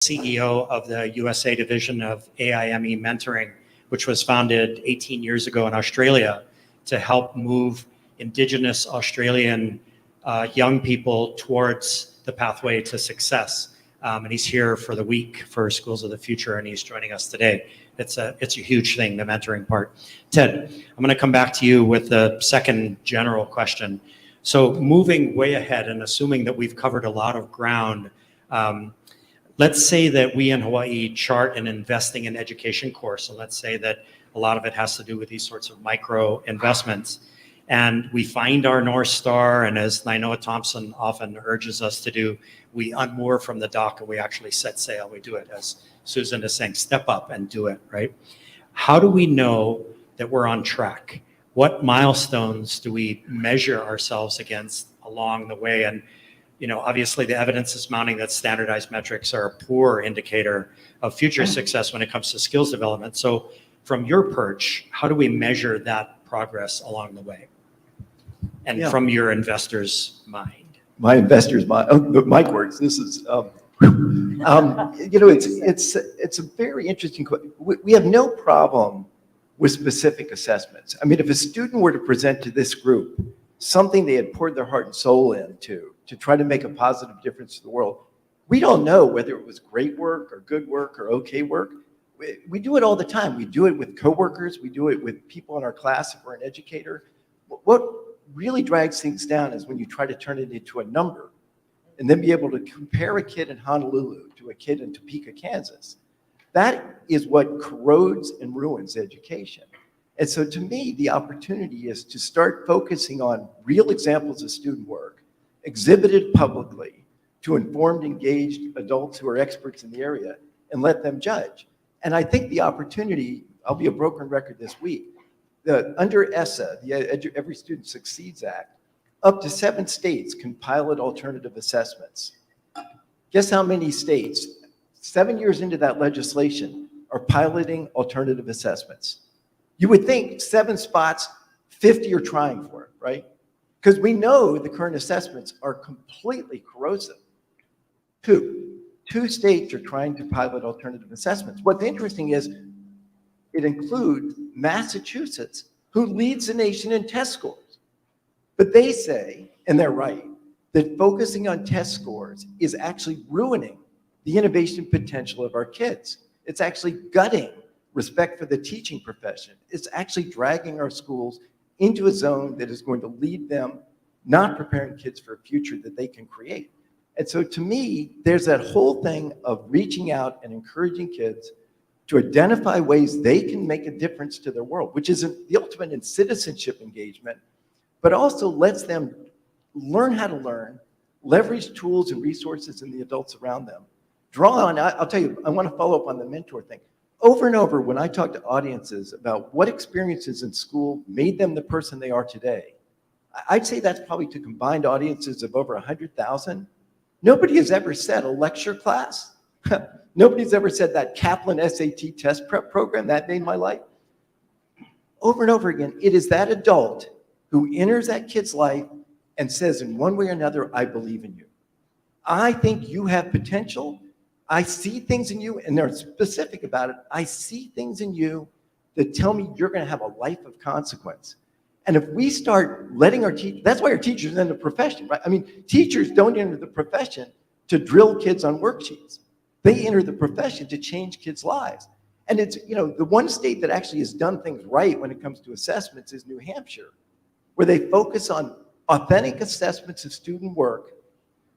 CEO of the USA division of AIME Mentoring, which was founded 18 years ago in Australia to help move Indigenous Australian young people towards the pathway to success. And he's here for the week for Schools of the Future, and he's joining us today. It's a huge thing, the mentoring part. Ted, I'm going to come back to you with the second general question. So moving way ahead and assuming that we've covered a lot of ground, let's say that we in Hawaii chart an investing in education course, and let's say that a lot of it has to do with these sorts of micro investments. And we find our North Star, and as Nainoa Thompson often urges us to do, we unmoor from the dock and we actually set sail. We do it, as Susan is saying, step up and do it, right? How do we know that we're on track? What milestones do we measure ourselves against along the way? And obviously the evidence is mounting that standardized metrics are a poor indicator of future success when it comes to skills development. So from your perch, how do we measure that progress along the way? And from your investor's mind. My investor's mind. Oh, the mic works. This is, it's a very interesting question. We have no problem with specific assessments. I mean, if a student were to present to this group something they had poured their heart and soul into to try to make a positive difference to the world, we don't know whether it was great work or good work or okay work. We do it all the time. We do it with coworkers. We do it with people in our class if we're an educator. What really drags things down is when you try to turn it into a number and then be able to compare a kid in Honolulu to a kid in Topeka, Kansas. That is what corrodes and ruins education. And so to me, the opportunity is to start focusing on real examples of student work, exhibited publicly to informed, engaged adults who are experts in the area, and let them judge. And I think the opportunity, I'll be a broken record this week, under ESSA, the Every Student Succeeds Act, up to 7 states can pilot alternative assessments. Guess how many states, 7 years into that legislation, are piloting alternative assessments? You would think 7 spots, 50 are trying for it, right? Because we know the current assessments are completely corrosive. 2 states are trying to pilot alternative assessments. What's interesting is it includes Massachusetts, who leads the nation in test scores. But they say, and they're right, that focusing on test scores is actually ruining the innovation potential of our kids. It's actually gutting respect for the teaching profession. It's actually dragging our schools into a zone that is going to lead them not preparing kids for a future that they can create. And so to me, there's that whole thing of reaching out and encouraging kids to identify ways they can make a difference to their world, which is the ultimate in citizenship engagement, but also lets them learn how to learn, leverage tools and resources in the adults around them. Draw on, I'll tell you, I want to follow up on the mentor thing. Over and over, when I talk to audiences about what experiences in school made them the person they are today, I'd say that's probably to combined audiences of over 100,000. Nobody has ever said a lecture class. Nobody's ever said that Kaplan SAT test prep program, that made my life. Over and over again, it is that adult who enters that kid's life and says in one way or another, I believe in you. I think you have potential. I see things in you, and they're specific about it. I see things in you that tell me you're going to have a life of consequence. And if we start letting our teachers, that's why our teachers are in the profession, right? I mean, teachers don't enter the profession to drill kids on worksheets. They enter the profession to change kids' lives. And it's, the one state that actually has done things right when it comes to assessments is New Hampshire, where they focus on authentic assessments of student work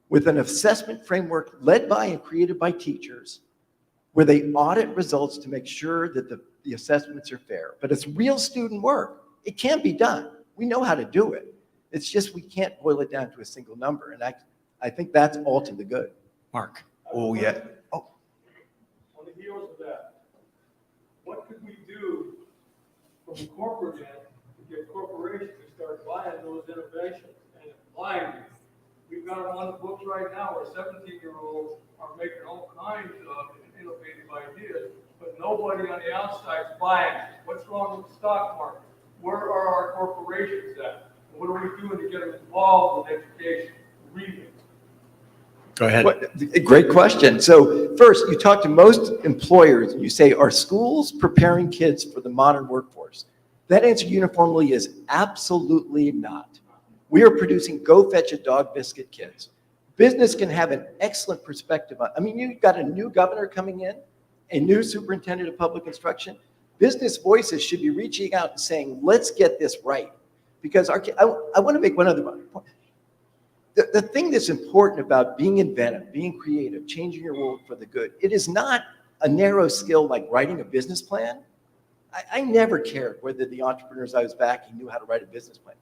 with an assessment framework led by and created by teachers, where they audit results to make sure that the assessments are fair. But it's real student work. It can be done. We know how to do it. It's just we can't boil it down to a single number. And I think that's all to the good. Mark. Oh, yeah. Oh. On the heels of that, what could we do from the corporate end to get corporations to start buying those innovations and applying them? We've got them on the books right now where 17-year-olds are making all kinds of innovative ideas, but nobody on the outside is buying it. What's wrong with the stock market? Where are our corporations at? What are we doing to get them involved with education, reading? Go ahead. Great question. So first, you talk to most employers and you say, are schools preparing kids for the modern workforce? That answer uniformly is absolutely not. We are producing go fetch a dog biscuit kids. Business can have an excellent perspective on, I mean, you've got a new governor coming in, a new superintendent of public instruction. Business voices should be reaching out and saying, let's get this right. Because I want to make one other point. The thing that's important about being inventive, being creative, changing your world for the good, it is not a narrow skill like writing a business plan. I never cared whether the entrepreneurs I was backing knew how to write a business plan.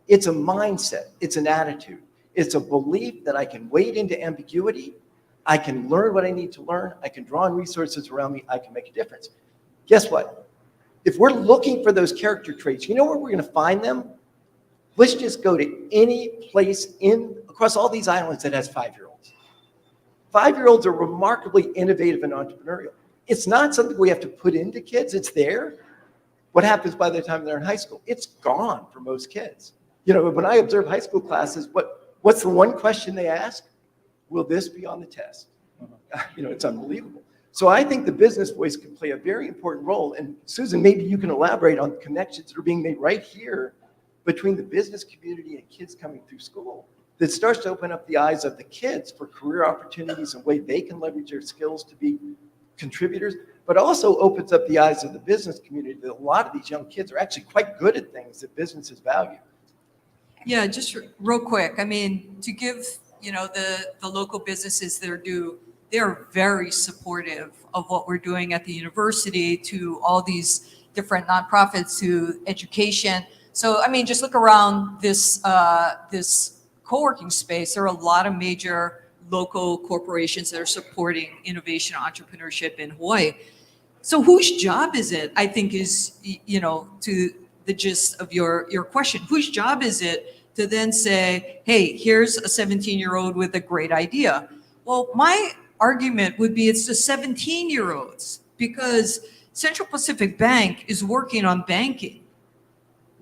It's a mindset. It's an attitude. It's a belief that I can wade into ambiguity. I can learn what I need to learn. I can draw on resources around me. I can make a difference. Guess what? If we're looking for those character traits, you know where we're going to find them? Let's just go to any place across all these islands that has 5-year-olds. 5-year-olds are remarkably innovative and entrepreneurial. It's not something we have to put into kids. It's there. What happens by the time they're in high school? It's gone for most kids. You know, when I observe high school classes, what's the one question they ask? Will this be on the test? You know, it's unbelievable. So I think the business voice can play a very important role. And Susan, maybe you can elaborate on the connections that are being made right here between the business community and kids coming through school that starts to open up the eyes of the kids for career opportunities and way they can leverage their skills to be contributors, but also opens up the eyes of the business community that a lot of these young kids are actually quite good at things that businesses value. Yeah, just real quick. I mean, to give, the local businesses their due, they're very supportive of what we're doing at the university, to all these different nonprofits, to education. So, I mean, just look around this co-working space. There are a lot of major local corporations that are supporting innovation and entrepreneurship in Hawaii. So whose job is it, I think, is, to the gist of your question, whose job is it to then say, hey, here's a 17-year-old with a great idea? Well, my argument would be it's the 17-year-olds, because Central Pacific Bank is working on banking,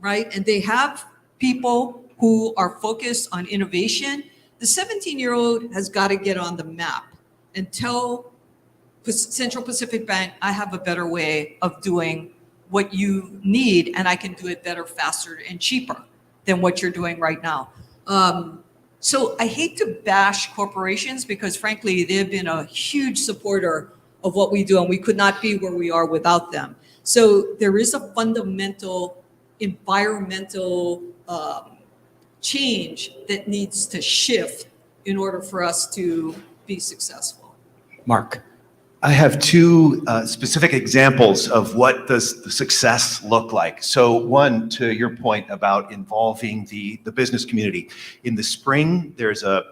right? And they have people who are focused on innovation. The 17-year-old has got to get on the map and tell Central Pacific Bank, I have a better way of doing what you need, and I can do it better, faster, and cheaper than what you're doing right now. So I hate to bash corporations, because frankly, they've been a huge supporter of what we do, and we could not be where we are without them. So there is a fundamental environmental change that needs to shift in order for us to be successful. Mark. I have two specific examples of what does the success look like. So one, to your point about involving the business community. In the spring, there's a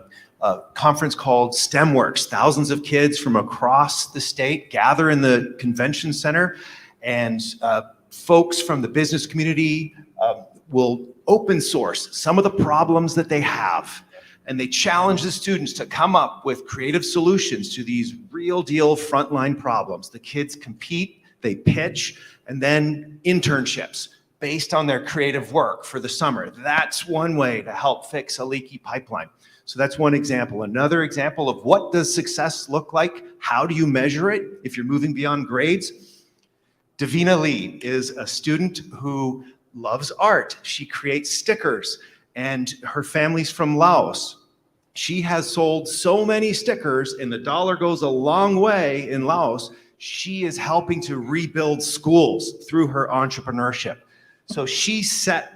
conference called STEMworks. Thousands of kids from across the state gather in the convention center, and folks from the business community will open source some of the problems that they have. And they challenge the students to come up with creative solutions to these real deal frontline problems. The kids compete, they pitch, and then internships based on their creative work for the summer. That's one way to help fix a leaky pipeline. So that's one example. Another example of what does success look like? How do you measure it if you're moving beyond grades? Davina Lee is a student who loves art. She creates stickers, and her family's from Laos. She has sold so many stickers, and the dollar goes a long way in Laos. She is helping to rebuild schools through her entrepreneurship. So she set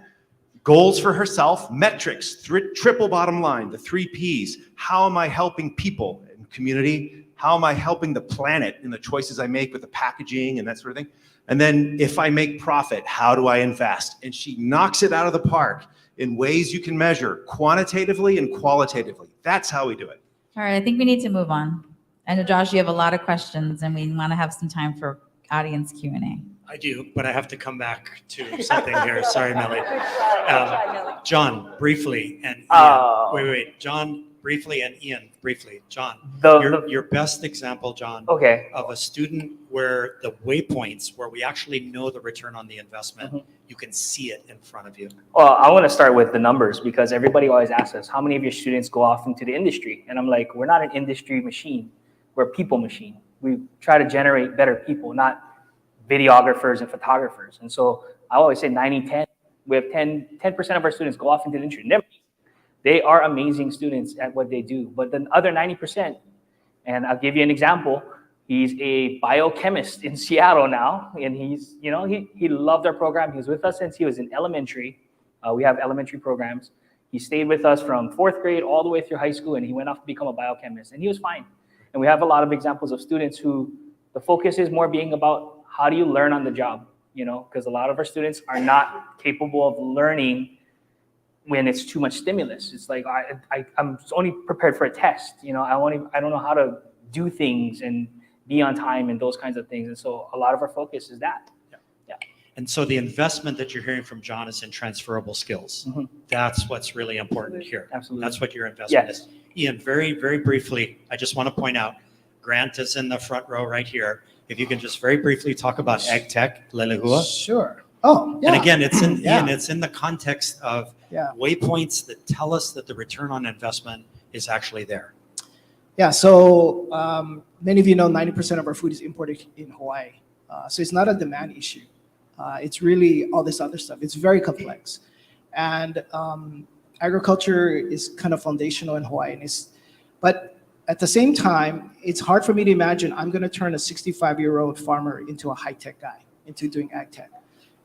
goals for herself, metrics, triple bottom line, the 3 Ps. How am I helping people and community? How am I helping the planet in the choices I make with the packaging and that sort of thing? And then if I make profit, how do I invest? And she knocks it out of the park in ways you can measure quantitatively and qualitatively. That's how we do it. All right, I think we need to move on. I know, Josh, you have a lot of questions, and we want to have some time for audience Q&A. I do, but I have to come back to something here. Sorry, Melly. John, briefly, and wait. John briefly, and Ian, briefly. John, The your best example, John, okay. of a student where the waypoints, where we actually know the return on the investment, Mhm. you can see it in front of you. Well, I want to start with the numbers because everybody always asks us, how many of your students go off into the industry? And I'm like, we're not an industry machine. We're a people machine. We try to generate better people, not videographers and photographers. And so I always say 90-10. We have 10% of our students go off into the industry. They are amazing students at what they do. But the other 90%, and I'll give you an example. He's a biochemist in Seattle now, and he's, you know, he loved our program. He was with us since he was in elementary. We have elementary programs. He stayed with us from 4th grade all the way through high school, and he went off to become a biochemist, and he was fine. And we have a lot of examples of students who the focus is more being about how do you learn on the job, you know, because a lot of our students are not capable of learning when it's too much stimulus. It's like, I'm only prepared for a test, you know, I don't know how to do things and be on time and those kinds of things. And so a lot of our focus is that. And so the investment that you're hearing from John is in transferable skills. Mhm. That's what's really important here. Absolutely. That's what your investment Yes. is. Ian, very, very briefly, I just want to point out, Grant is in the front row right here. If you can just very briefly talk about Ag Tech, Lelehua. Sure. Oh, yeah. And again, it's in, Yeah. Ian, it's in the context of Yeah. waypoints that tell us that the return on investment is actually there. Yeah. So many of you know 90% of our food is imported in Hawaii. So it's not a demand issue. It's really all this other stuff. It's very complex. And agriculture is kind of foundational in Hawaii. But at the same time, it's hard for me to imagine I'm going to turn a 65-year-old farmer into a high-tech guy, into doing ag tech.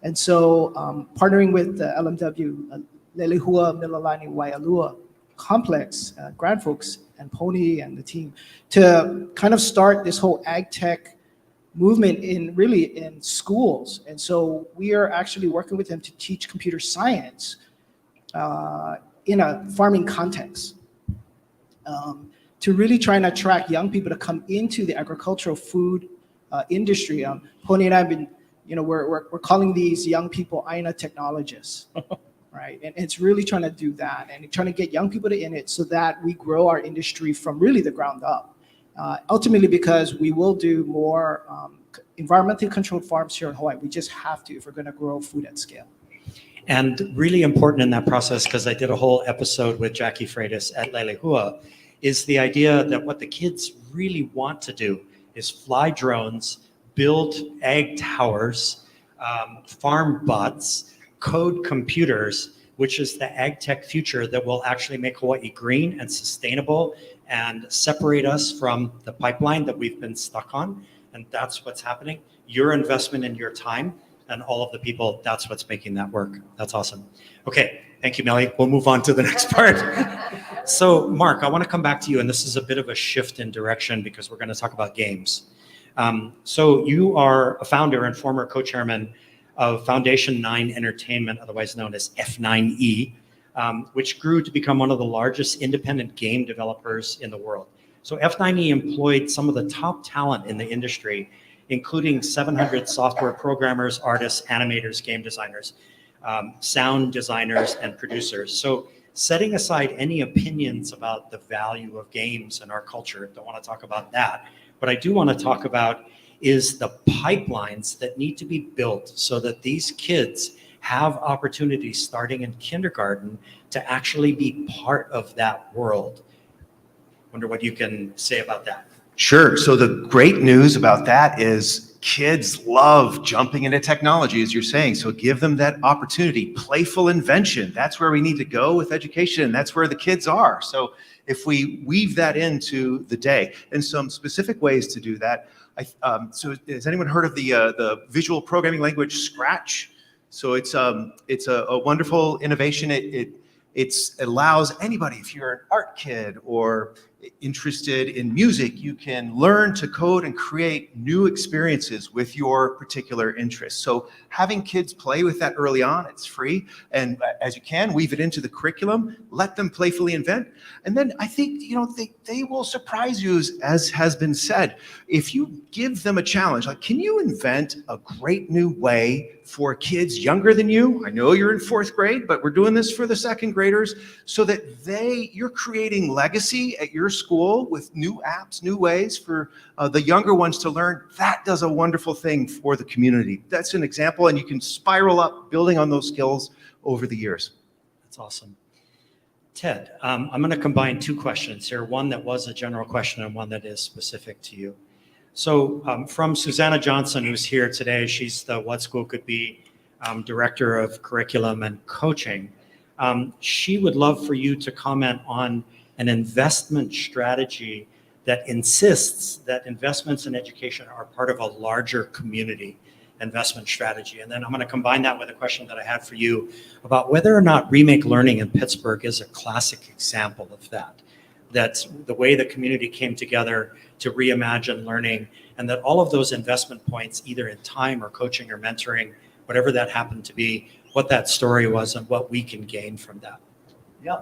And so partnering with the LMW, Lelehua Mililani Waialua complex, Grand folks and Pony and the team, to kind of start this whole ag tech movement in schools. And so we are actually working with them to teach computer science in a farming context, to really try and attract young people to come into the agricultural food industry. Pony and I have been, you know, we're calling these young people Aina technologists, right? And it's really trying to do that and trying to get young people in it so that we grow our industry from really the ground up. Ultimately, because we will do more environmentally controlled farms here in Hawaii. We just have to if we're going to grow food at scale. And really important in that process, because I did a whole episode with Jackie Freitas at Lelehua, is the idea that what the kids really want to do is fly drones, build ag towers, farm bots, code computers, which is the ag tech future that will actually make Hawaii green and sustainable and separate us from the pipeline that we've been stuck on. And that's what's happening. Your investment in your time and all of the people, that's what's making that work. That's awesome. Okay, thank you, Melly. We'll move on to the next part. So Mark, I want to come back to you, and this is a bit of a shift in direction because we're going to talk about games. So you are a founder and former co-chairman of Foundation 9 Entertainment, otherwise known as F9E, which grew to become one of the largest independent game developers in the world. So F9E employed some of the top talent in the industry, including 700 software programmers, artists, animators, game designers, sound designers, and producers. So setting aside any opinions about the value of games in our culture, don't want to talk about that. What I do want to talk about is the pipelines that need to be built so that these kids have opportunities starting in kindergarten to actually be part of that world. Wonder what you can say about that. Sure. So the great news about that is kids love jumping into technology, as you're saying. So give them that opportunity, playful invention. That's where we need to go with education. That's where the kids are. So if we weave that into the day, and some specific ways to do that. So has anyone heard of the visual programming language Scratch? So it's a wonderful innovation. It allows anybody, if you're an art kid or interested in music, you can learn to code and create new experiences with your particular interests. So having kids play with that early on, it's free. And as you can, weave it into the curriculum, let them playfully invent. And then I think, they will surprise you, as has been said. If you give them a challenge, like, can you invent a great new way for kids younger than you? I know you're in 4th grade, but we're doing this for the 2nd graders, so that you're creating legacy at your school with new apps, new ways for the younger ones to learn. That does a wonderful thing for the community. That's an example, and you can spiral up building on those skills over the years. That's awesome. Ted, I'm going to combine 2 questions here, one that was a general question and one that is specific to you. So from Susanna Johnson, who's here today, she's the What School Could Be Director of Curriculum and Coaching. She would love for you to comment on an investment strategy that insists that investments in education are part of a larger community investment strategy. And then I'm going to combine that with a question that I had for you about whether or not Remake Learning in Pittsburgh is a classic example of that. That's the way the community came together to reimagine learning, and that all of those investment points, either in time or coaching or mentoring, whatever that happened to be, what that story was and what we can gain from that. Yeah.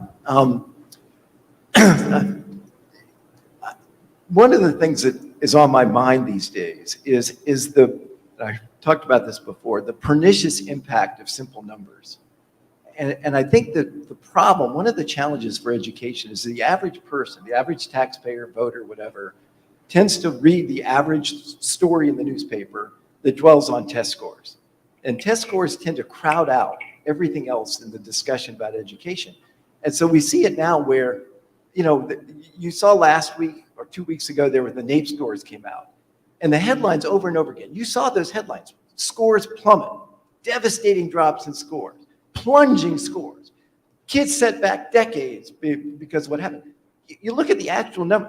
One of the things that is on my mind these days is I talked about this before, the pernicious impact of simple numbers. And I think that the problem, one of the challenges for education is the average person, the average taxpayer, voter, whatever, tends to read the average story in the newspaper that dwells on test scores. And test scores tend to crowd out everything else in the discussion about education. And so we see it now where, you saw last week or 2 weeks ago, there were the NAEP scores came out. And the headlines over and over again, you saw those headlines, scores plummet, devastating drops in scores, plunging scores, kids set back decades because of what happened. You look at the actual number,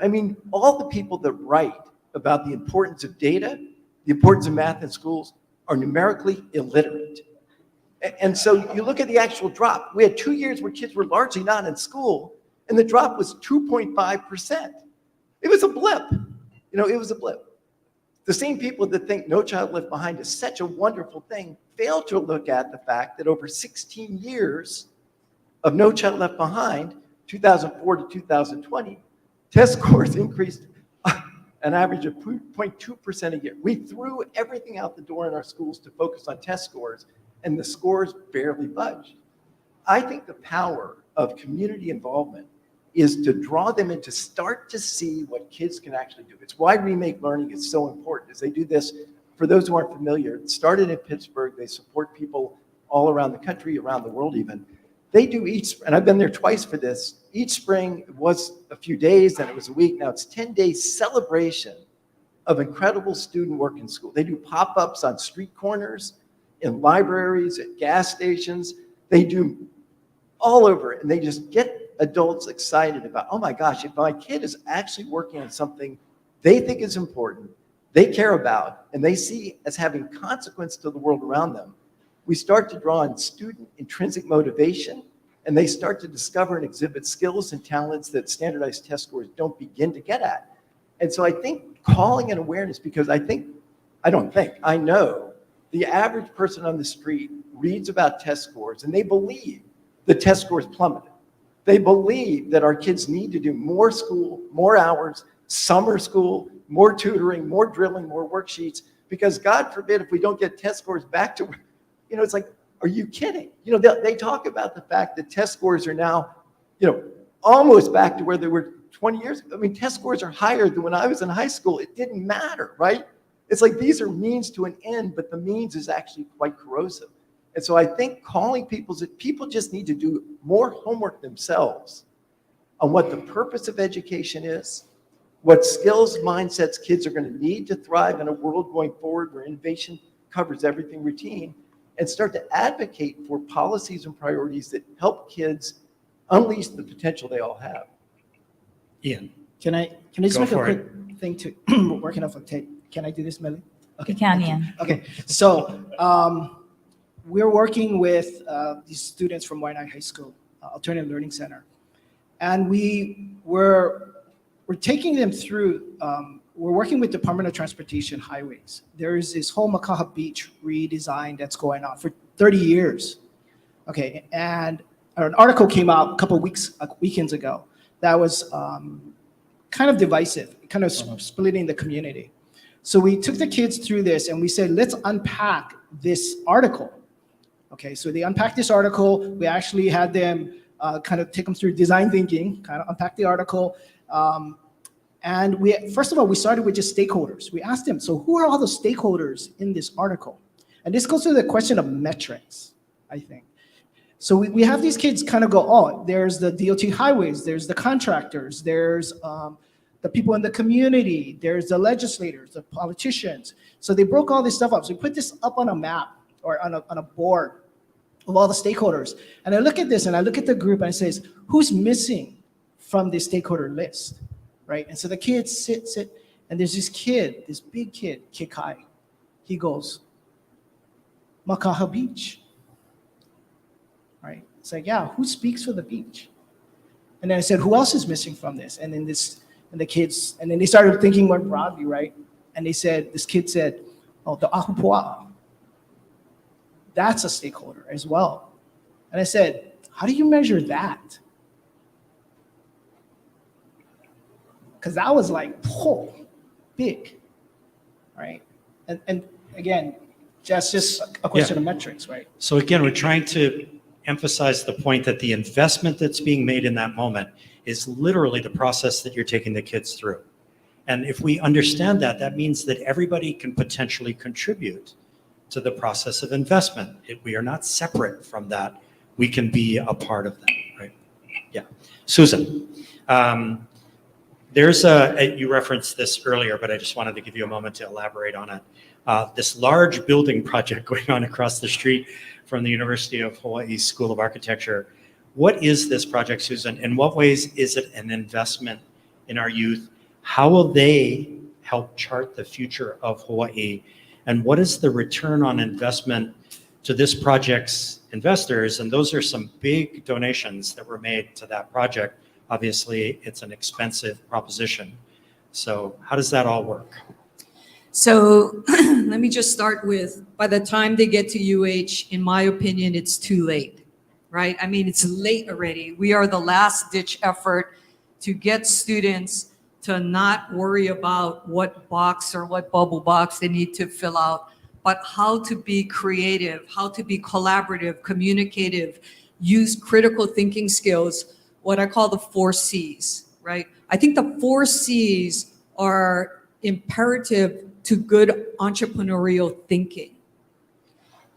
all the people that write about the importance of data, the importance of math in schools, are numerically illiterate. And so you look at the actual drop. We had 2 years where kids were largely not in school, and the drop was 2.5%. It was a blip. It was a blip. The same people that think No Child Left Behind is such a wonderful thing fail to look at the fact that over 16 years of No Child Left Behind, 2004 to 2020, test scores increased an average of 0.2% a year. We threw everything out the door in our schools to focus on test scores, and the scores barely budged. I think the power of community involvement is to draw them in to start to see what kids can actually do. It's why Remake Learning is so important, is they do this, for those who aren't familiar, it started in Pittsburgh. They support people all around the country, around the world even. They do and I've been there twice for this, each spring it was a few days, then it was a week, now it's 10-day celebration of incredible student work in school. They do pop-ups on street corners, in libraries, at gas stations. They do all over it, and they just get adults excited about, oh my gosh, if my kid is actually working on something they think is important, they care about, and they see as having consequence to the world around them, we start to draw on student intrinsic motivation, and they start to discover and exhibit skills and talents that standardized test scores don't begin to get at. And so I think calling an awareness, because I know the average person on the street reads about test scores and they believe the test scores plummeted. They believe that our kids need to do more school, more hours, summer school, more tutoring, more drilling, more worksheets, because God forbid if we don't get test scores back to, it's like, are you kidding? They talk about the fact that test scores are now, almost back to where they were 20 years ago. Test scores are higher than when I was in high school. It didn't matter, right? It's like these are means to an end, but the means is actually quite corrosive. And so I think people just need to do more homework themselves on what the purpose of education is, what skills, mindsets kids are going to need to thrive in a world going forward where innovation covers everything routine, and start to advocate for policies and priorities that help kids unleash the potential they all have. Ian. Can I just Go make a for quick thing to working off of tape? Can I do this, Melly? Okay. You can, Ian. Okay, so we're working with these students from Waianae High School, Alternative Learning Center. And we were we're taking them through, we're working with Department of Transportation Highways. There is this whole Makaha Beach redesign that's going on for 30 years. Okay, and an article came out a couple of weekends ago that was kind of divisive, kind of splitting the community. So we took the kids through this and we said, let's unpack this article. Okay, so they unpacked this article. We actually had them kind of take them through design thinking, kind of unpack the article. And first of all, we started with just stakeholders. We asked them, so who are all the stakeholders in this article? And this goes to the question of metrics, I think. So we have these kids kind of go, oh, there's the DOT highways, there's the contractors, there's the people in the community, there's the legislators, the politicians. So they broke all this stuff up. So we put this up on a map or on a board of all the stakeholders. And I look at this and I look at the group and it says, who's missing from this stakeholder list, right? And so the kids sit, and there's this kid, this big kid, Kikai. He goes, Makaha Beach. Right? It's like, yeah, who speaks for the beach? And then I said, who else is missing from this? And then the kids, and then they started thinking more broadly, right? And they said, this kid said, oh, the Ahupua'a. That's a stakeholder as well. And I said, how do you measure that? Because that was like, whoa, big, right? And again, that's just a question of metrics, right? So again, we're trying to emphasize the point that the investment that's being made in that moment is literally the process that you're taking the kids through. And if we understand that, that means that everybody can potentially contribute to the process of investment. We are not separate from that. We can be a part of that, right? Yeah. Susan, you referenced this earlier, but I just wanted to give you a moment to elaborate on it. This large building project going on across the street from the University of Hawaii School of Architecture. What is this project, Susan? In what ways is it an investment in our youth? How will they help chart the future of Hawaii? And what is the return on investment to this project's investors? And those are some big donations that were made to that project. Obviously, it's an expensive proposition. So how does that all work? So let me just start with, by the time they get to UH, in my opinion, it's too late, right? I mean, it's late already. We are the last ditch effort to get students to not worry about what box or what bubble box they need to fill out, but how to be creative, how to be collaborative, communicative, use critical thinking skills, what I call the 4 C's, right? I think the 4 C's are imperative to good entrepreneurial thinking.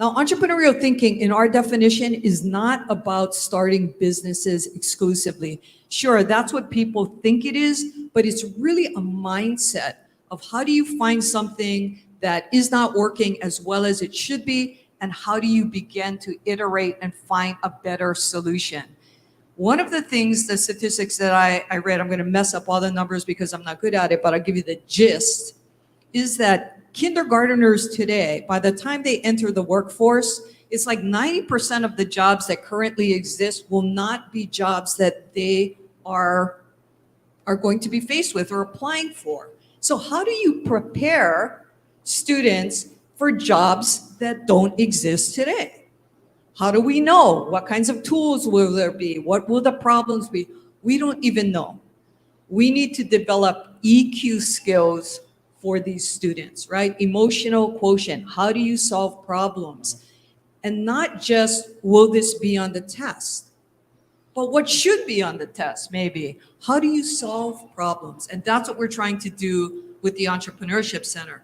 Now, entrepreneurial thinking, in our definition, is not about starting businesses exclusively. Sure, that's what people think it is, but it's really a mindset of how do you find something that is not working as well as it should be, and how do you begin to iterate and find a better solution. One of the things, the statistics that I read, I'm going to mess up all the numbers because I'm not good at it, but I'll give you the gist, is that kindergarteners today, by the time they enter the workforce, it's like 90% of the jobs that currently exist will not be jobs that they are going to be faced with or applying for. So how do you prepare students for jobs that don't exist today? How do we know? What kinds of tools will there be? What will the problems be? We don't even know. We need to develop EQ skills for these students, right? Emotional quotient. How do you solve problems? And not just, will this be on the test? But what should be on the test, maybe? How do you solve problems? And that's what we're trying to do with the Entrepreneurship Center.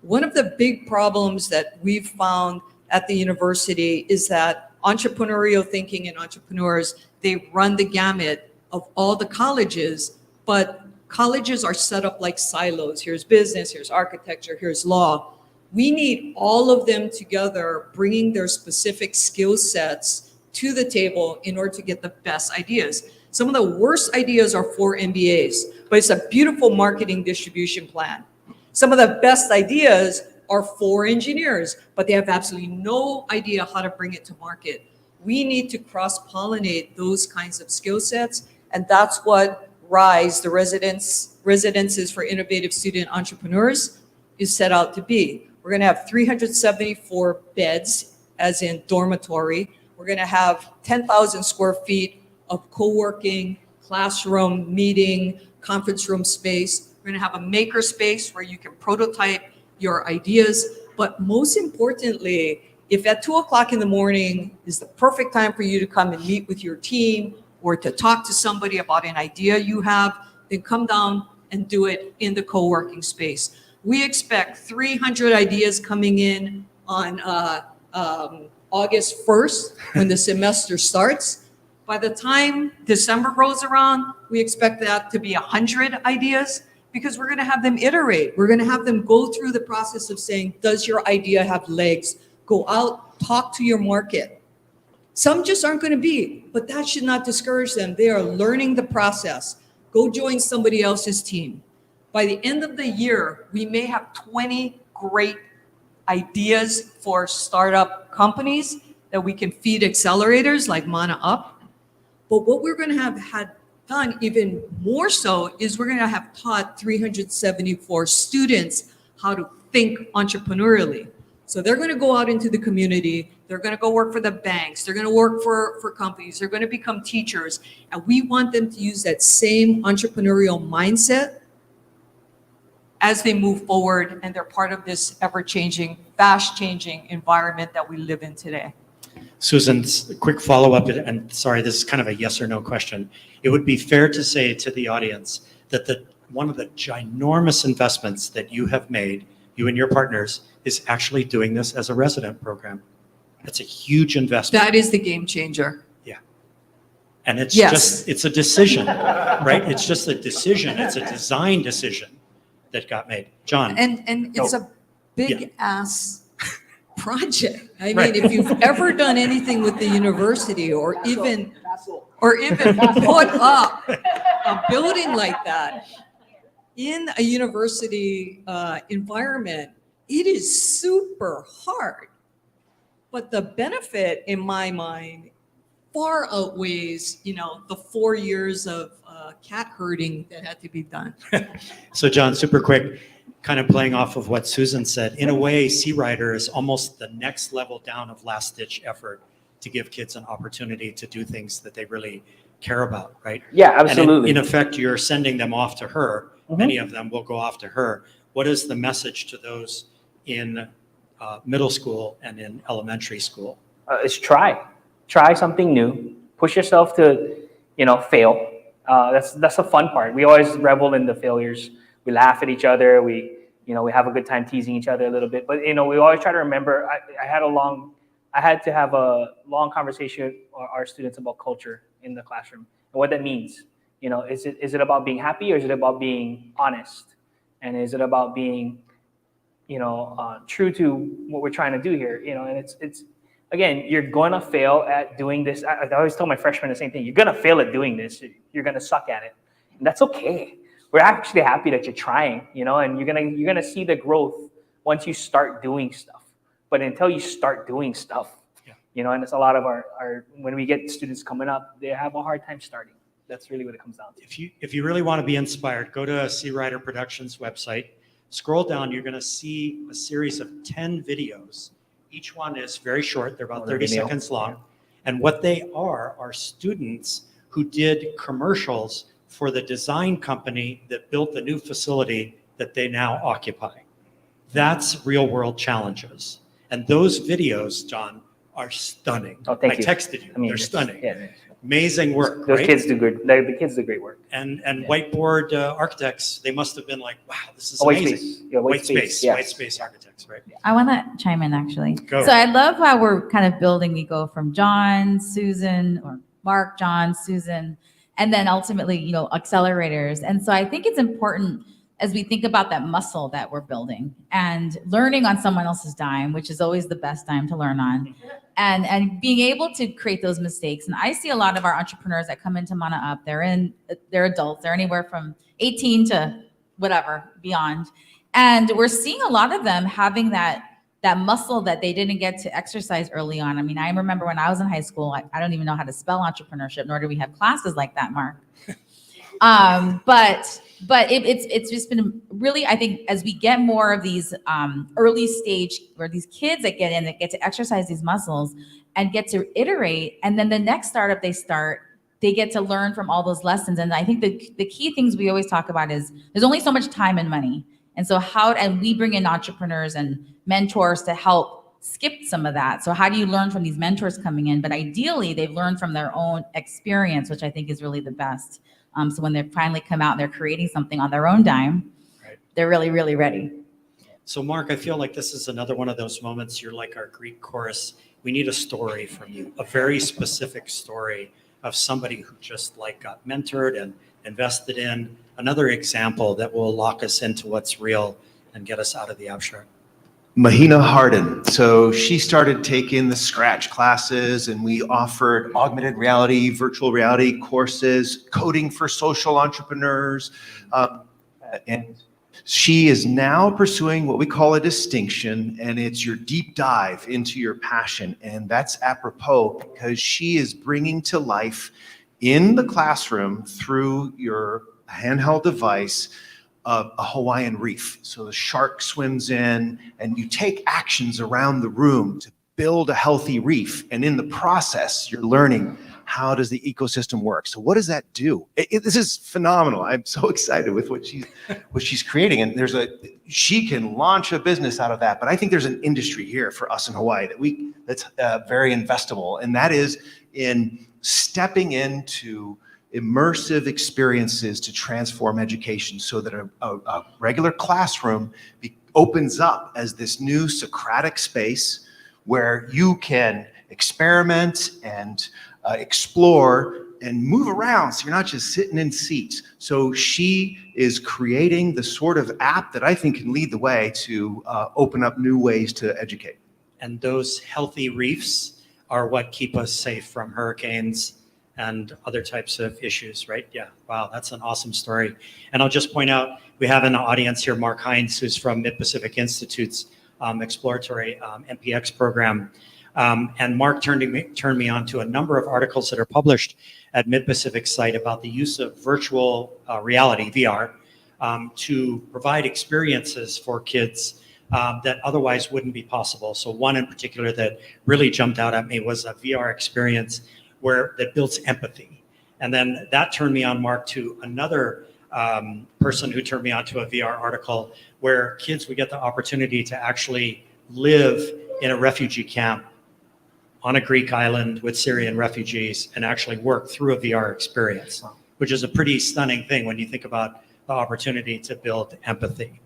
One of the big problems that we've found at the university is that entrepreneurial thinking and entrepreneurs, they run the gamut of all the colleges, but colleges are set up like silos. Here's business, here's architecture, here's law. We need all of them together, bringing their specific skill sets to the table in order to get the best ideas. Some of the worst ideas are for MBAs, but it's a beautiful marketing distribution plan. Some of the best ideas are for engineers, but they have absolutely no idea how to bring it to market. We need to cross-pollinate those kinds of skill sets, and that's what RISE, the Residences for Innovative Student Entrepreneurs, is set out to be. We're going to have 374 beds, as in dormitory. We're going to have 10,000 square feet of co-working, classroom, meeting, conference room space. We're going to have a maker space where you can prototype your ideas. But most importantly, if at 2:00 in the morning is the perfect time for you to come and meet with your team or to talk to somebody about an idea you have, then come down and do it in the co-working space. We expect 300 ideas coming in on August 1st when the semester starts. By the time December rolls around, we expect that to be 100 ideas because we're going to have them iterate. We're going to have them go through the process of saying, does your idea have legs? Go out, talk to your market. Some just aren't going to be, but that should not discourage them. They are learning the process. Go join somebody else's team. By the end of the year, we may have 20 great ideas for startup companies that we can feed accelerators like Mana Up. But what we're going to have had done even more so is we're going to have taught 374 students how to think entrepreneurially. So they're going to go out into the community. They're going to go work for the banks. They're going to work for companies. They're going to become teachers. And we want them to use that same entrepreneurial mindset as they move forward and they're part of this ever-changing, fast-changing environment that we live in today. Susan, a quick follow-up, and sorry, this is kind of a yes or no question. It would be fair to say to the audience that one of the ginormous investments that you have made, you and your partners, is actually doing this as a resident program. That's a huge investment. That is the game changer. And it's Yes. just, it's a decision, right? It's just a decision. It's a design decision that got made. John? And it's a big ass project. I mean, Right. if you've ever done anything with the university or even put up a building like that in a university environment, it is super hard. But the benefit in my mind far outweighs, the 4 years of cat herding that had to be done. So John, super quick, kind of playing off of what Susan said, in a way, CRider is almost the next level down of last ditch effort to give kids an opportunity to do things that they really care about, right? Yeah, And absolutely. in effect, you're sending them off to her. Many of them will go off to her. What is the message to those in middle school and in elementary school? Is try something new, push yourself to, fail. That's the fun part. We always revel in the failures. We laugh at each other. We have a good time teasing each other a little bit. But we always try to remember. I had to have a long conversation with our students about culture in the classroom and what that means. Is it about being happy or is it about being honest? And is it about being, true to what we're trying to do here? And it's again, you're going to fail at doing this. I always tell my freshmen the same thing. You're going to fail at doing this. You're going to suck at it. And that's okay. We're actually happy that you're trying, and you're gonna see the growth once you start doing stuff. But until you start doing stuff, and it's a lot of our when we get students coming up, they have a hard time starting. That's really what it comes down to. If you really want to be inspired, go to CRider Productions website, scroll down, you're going to see a series of 10 videos. Each one is very short. They're about 30 seconds long. And what they are students who did commercials for the design company that built the new facility that they now occupy. That's real world challenges. And those videos, John, are stunning. Oh, thank you. I texted you. They're stunning. Yeah, Amazing work, those right? kids do good. The kids do great work. And whiteboard architects, they must have been like, wow, this is White amazing. space. Yeah, white space, White yes. space architects, right? I want to chime in actually. Go. So I love how we're kind of building. We go from John, Susan, or Mark, John, Susan, and then ultimately, accelerators. And so I think it's important as we think about that muscle that we're building and learning on someone else's dime, which is always the best dime to learn on, and being able to create those mistakes. And I see a lot of our entrepreneurs that come into Mana Up, they're adults, they're anywhere from 18 to whatever, beyond. And we're seeing a lot of them having that muscle that they didn't get to exercise early on. I mean, I remember when I was in high school, I don't even know how to spell entrepreneurship, nor do we have classes like that, Mark. It's just been really, I think, as we get more of these early stage, where these kids that get in, that get to exercise these muscles and get to iterate, and then the next startup they start, they get to learn from all those lessons. And I think the key things we always talk about is there's only so much time and money. And so and we bring in entrepreneurs and mentors to help skip some of that. So how do you learn from these mentors coming in? But ideally, they've learned from their own experience, which I think is really the best. So when they finally come out and they're creating something on their own dime, Right. they're really, really ready. So Mark, I feel like this is another one of those moments. You're like our Greek chorus. We need a story from you, a very specific story of somebody who just like got mentored and invested in, another example that will lock us into what's real and get us out of the abstract. Mahina Hardin. So she started taking the Scratch classes, and we offered augmented reality, virtual reality courses, coding for social entrepreneurs. And she is now pursuing what we call a distinction, and it's your deep dive into your passion. And that's apropos because she is bringing to life in the classroom through your handheld device a Hawaiian reef. So the shark swims in, and you take actions around the room to build a healthy reef. And in the process, you're learning, how does the ecosystem work? So what does that do? This is phenomenal. I'm so excited with what she's creating. And she can launch a business out of that. But I think there's an industry here for us in Hawaii that's very investable. And that is in stepping into immersive experiences to transform education so that a regular classroom opens up as this new Socratic space where you can experiment and explore and move around, so you're not just sitting in seats. So she is creating the sort of app that I think can lead the way to open up new ways to educate. And those healthy reefs are what keep us safe from hurricanes and other types of issues, right? Yeah, wow, that's an awesome story. And I'll just point out, we have in the audience here Mark Hines, who's from Mid-Pacific Institute's exploratory MPX program. And Mark turned me on to a number of articles that are published at Mid-Pacific site about the use of virtual reality, VR, to provide experiences for kids that otherwise wouldn't be possible. So one in particular that really jumped out at me was a VR experience that builds empathy. And then that turned me on, Mark, to another person who turned me on to a VR article where kids would get the opportunity to actually live in a refugee camp on a Greek island with Syrian refugees and actually work through a VR experience, which is a pretty stunning thing when you think about the opportunity to build empathy.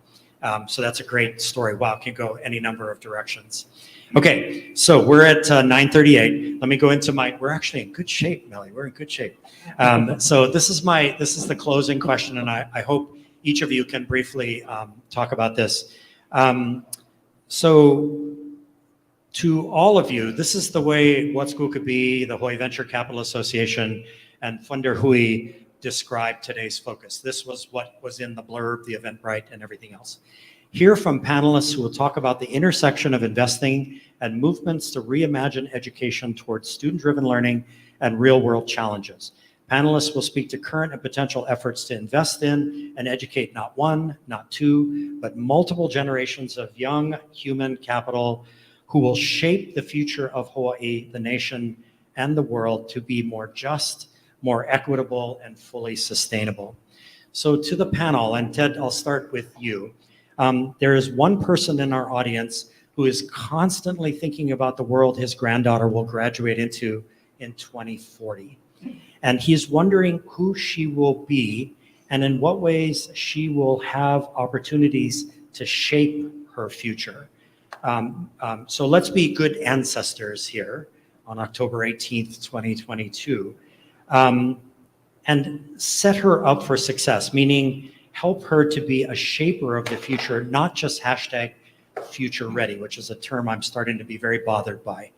So that's a great story. Wow, can go any number of directions. Okay, so we're at 9:38. Let me go into we're actually in good shape, Melly. We're in good shape. So this is the closing question, and I hope each of you can briefly talk about this. So to all of you, this is the way What School Could Be, the Hawaii Venture Capital Association, and Funder Hui described today's focus. This was what was in the blurb, the Eventbrite, and everything else. Hear from panelists who will talk about the intersection of investing and movements to reimagine education towards student-driven learning and real-world challenges. Panelists will speak to current and potential efforts to invest in and educate not one, not two, but multiple generations of young human capital who will shape the future of Hawaii, the nation, and the world to be more just, more equitable, and fully sustainable. So to the panel, and Ted, I'll start with you. There is one person in our audience who is constantly thinking about the world his granddaughter will graduate into in 2040. And he's wondering who she will be and in what ways she will have opportunities to shape her future. So let's be good ancestors here on October 18th, 2022, and set her up for success, meaning help her to be a shaper of the future, not just hashtag future ready, which is a term I'm starting to be very bothered by.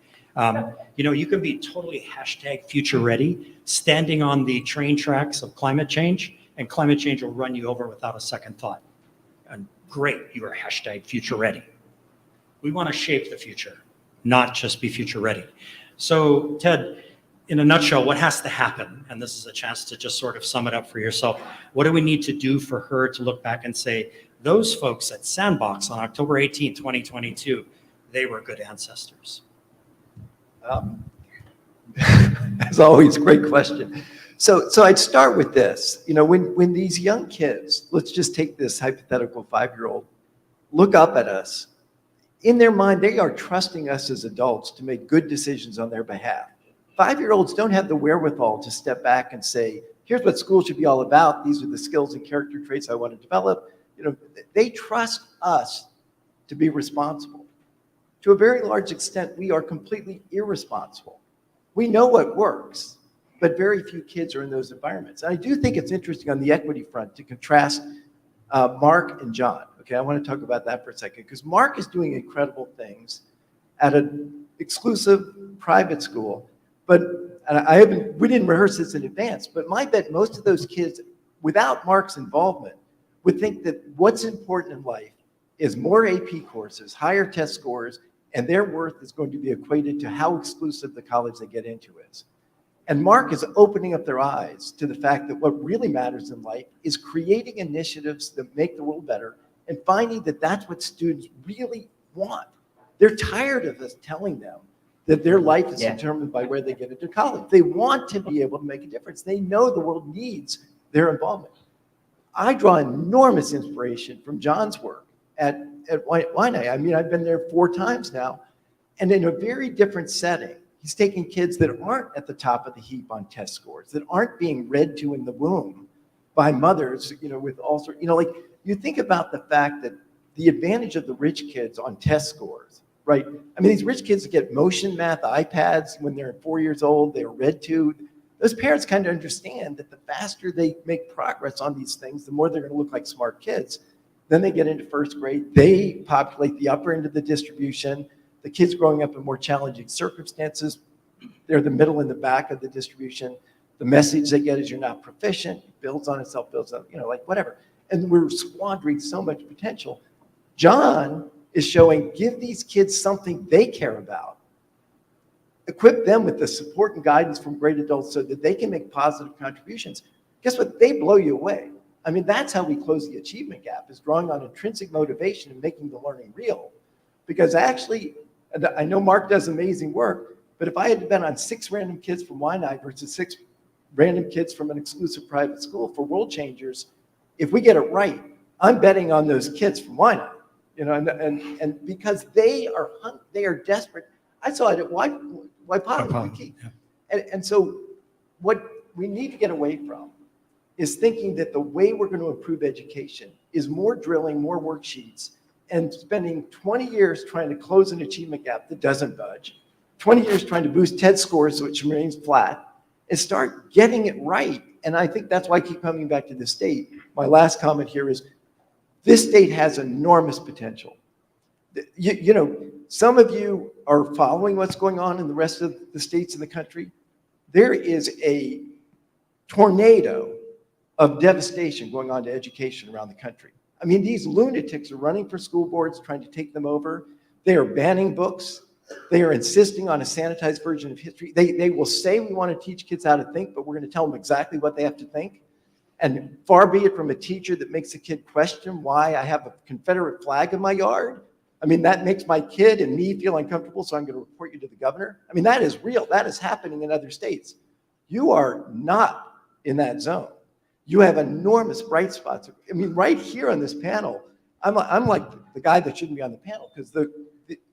You can be totally hashtag future ready, standing on the train tracks of climate change, and climate change will run you over without a second thought. And great, you are hashtag future ready. We want to shape the future, not just be future ready. So Ted, in a nutshell, what has to happen? And this is a chance to just sort of sum it up for yourself. What do we need to do for her to look back and say, those folks at Sandbox on October 18, 2022, they were good ancestors? As always, great question. So I'd start with this. You know, when these young kids, let's just take this hypothetical 5-year-old, look up at us, in their mind, they are trusting us as adults to make good decisions on their behalf. 5-year-olds don't have the wherewithal to step back and say, here's what school should be all about. These are the skills and character traits I want to develop. You know, they trust us to be responsible. To a very large extent, we are completely irresponsible. We know what works, but very few kids are in those environments. And I do think it's interesting on the equity front to contrast Mark and John. Okay, I want to talk about that for a second, because Mark is doing incredible things at an exclusive private school. But we didn't rehearse this in advance, but my bet most of those kids, without Mark's involvement, would think that what's important in life is more AP courses, higher test scores, and their worth is going to be equated to how exclusive the college they get into is. And Mark is opening up their eyes to the fact that what really matters in life is creating initiatives that make the world better and finding that that's what students really want. They're tired of us telling them that their life is determined by where they get into college. They want to be able to make a difference. They know the world needs their involvement. I draw enormous inspiration from John's work at Waianae. I mean, I've been there 4 times now, and in a very different setting. He's taking kids that aren't at the top of the heap on test scores, that aren't being read to in the womb by mothers, you know, with all sorts, you know, like you think about the fact that the advantage of the rich kids on test scores, right? I mean, these rich kids get motion math iPads when they're 4 years old, they're read to. Those parents kind of understand that the faster they make progress on these things, the more they're going to look like smart kids. Then they get into first grade, they populate the upper end of the distribution. The kids growing up in more challenging circumstances, they're the middle and the back of the distribution. The message they get is you're not proficient, it builds on itself, builds on, you know, like whatever. And we're squandering so much potential. John is showing, give these kids something they care about. Equip them with the support and guidance from great adults so that they can make positive contributions. Guess what? They blow you away. I mean, that's how we close the achievement gap, is drawing on intrinsic motivation and making the learning real. Because actually, I know Mark does amazing work, but if I had to bet on 6 random kids from Waianae versus 6 random kids from an exclusive private school for World Changers, if we get it right, I'm betting on those kids from Waianae, you know, and because they are desperate. I saw it at Waipahu. And so what we need to get away from is thinking that the way we're going to improve education is more drilling, more worksheets, and spending 20 years trying to close an achievement gap that doesn't budge, 20 years trying to boost TED scores which remains flat, and start getting it right. And I think that's why I keep coming back to the state. My last comment here is this state has enormous potential. You know, some of you are following what's going on in the rest of the states in the country. There is a tornado of devastation going on to education around the country. I mean, these lunatics are running for school boards, trying to take them over. They are banning books. They are insisting on a sanitized version of history. They will say we want to teach kids how to think, but we're going to tell them exactly what they have to think. And far be it from a teacher that makes a kid question why I have a Confederate flag in my yard. I mean, that makes my kid and me feel uncomfortable, so I'm going to report you to the governor. I mean, that is real. That is happening in other states. You are not in that zone. You have enormous bright spots. I mean, right here on this panel, I'm like the guy that shouldn't be on the panel, because